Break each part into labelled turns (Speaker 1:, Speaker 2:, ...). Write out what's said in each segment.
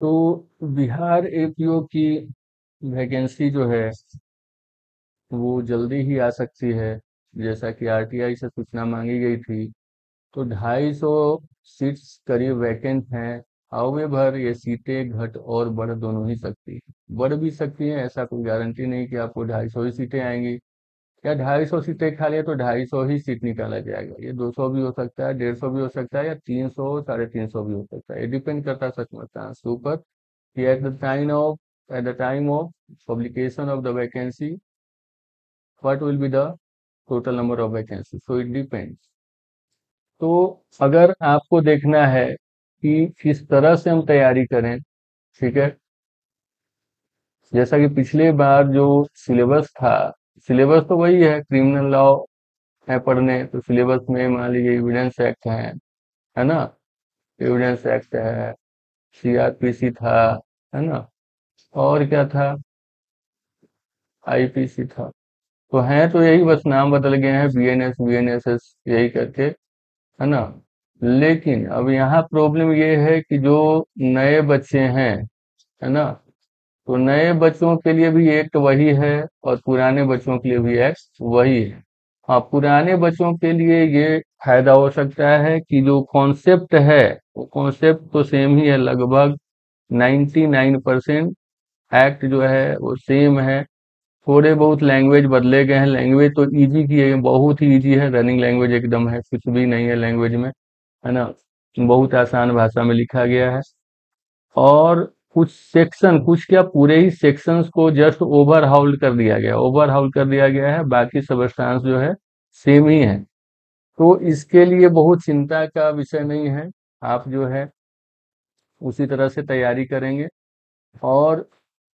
Speaker 1: तो बिहार एपीओ की वैकेंसी जो है वो जल्दी ही आ सकती है, जैसा कि आरटीआई से सूचना मांगी गई थी। तो 250 सीट्स करीब वैकेंट हैं। हाउएवर ये सीटें घट और बढ़ दोनों ही सकती हैं, बढ़ भी सकती हैं, ऐसा कोई गारंटी नहीं कि आपको 250 ही सीटें आएंगी, या 250 सीटें खाली है तो 250 ही सीट निकाला जाएगा। ये 200 भी हो सकता है, 150 भी हो सकता है, या 300 350 भी हो सकता है। ये डिपेंड करता है सर्कमस्टांस के ऊपर कि at the time of publication of the vacancy, what will be the total number of vacancies, so it depends। तो अगर आपको देखना है कि किस तरह से हम तैयारी करें, ठीक है, जैसा कि पिछले बार जो सिलेबस था, सिलेबस तो वही है, क्रिमिनल लॉ है पढ़ने, तो सिलेबस में मान लीजिए एविडेंस एक्ट है ना, एविडेंस एक्ट है, सीआरपीसी था, है ना, और क्या था, आईपीसी था। तो हैं तो यही, बस नाम बदल गए हैं, बीएनएस यही करके, है ना। लेकिन अब यहाँ प्रॉब्लम ये है कि जो नए बच्चे हैं, है ना, तो नए बच्चों के लिए भी एक्ट वही है और पुराने बच्चों के लिए भी एक्ट वही है। हाँ, पुराने बच्चों के लिए ये फायदा हो सकता है कि जो कॉन्सेप्ट है वो कॉन्सेप्ट तो सेम ही है, लगभग 99% एक्ट जो है वो सेम है। थोड़े बहुत लैंग्वेज बदले गए हैं, लैंग्वेज तो इजी की है, बहुत ही इजी है, रनिंग लैंग्वेज एकदम है, कुछ भी नहीं है लैंग्वेज में, है ना, बहुत आसान भाषा में लिखा गया है। और कुछ सेक्शन, कुछ क्या पूरे ही सेक्शंस को जस्ट ओवरहाउल कर दिया गया, ओवरहाउल कर दिया गया है, बाकी सबस्टांस जो है सेम ही है। तो इसके लिए बहुत चिंता का विषय नहीं है, आप जो है उसी तरह से तैयारी करेंगे। और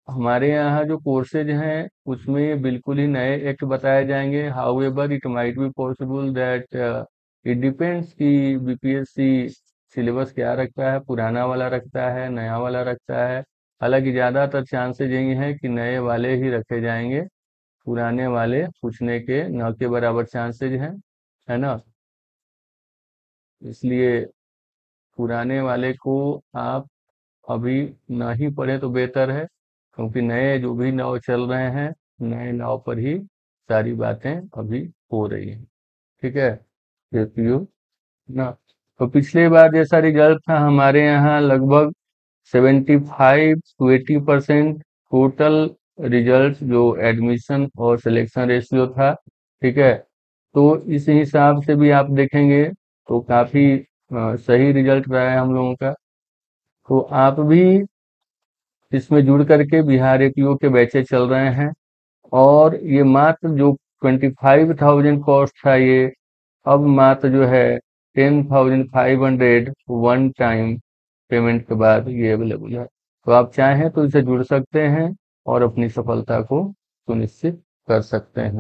Speaker 1: हमारे यहाँ जो कोर्सेज हैं उसमें ये बिल्कुल ही नए एक्ट बताए जाएंगे। However it might be possible that it depends कि बीपीएससी सिलेबस क्या रखता है, पुराना वाला रखता है, नया वाला रखता है। हालांकि ज़्यादातर चांसेज यही हैं कि नए वाले ही रखे जाएंगे, पुराने वाले पूछने के न के बराबर चांसेज हैं, है ना। इसलिए पुराने वाले को आप अभी ना ही पढ़े तो बेहतर है, क्योंकि नए जो भी नाव चल रहे हैं, नए नाव पर ही सारी बातें अभी हो रही हैं, ठीक है। एपीयू ना, तो पिछले बार जैसा रिजल्ट था हमारे यहाँ लगभग 75 to 80% टोटल रिजल्ट जो एडमिशन और सिलेक्शन रेशियो था, ठीक है। तो इस हिसाब से भी आप देखेंगे तो काफी सही रिजल्ट रहा है हम लोगों का। तो आप भी इसमें जुड़ करके, बिहार एपीओ के बैचेज चल रहे हैं, और ये मात्र जो 25,000 कॉस्ट था, ये अब मात्र जो है 10,500 वन टाइम पेमेंट के बाद ये अवेलेबल है। तो आप चाहें तो इसे जुड़ सकते हैं और अपनी सफलता को सुनिश्चित कर सकते हैं।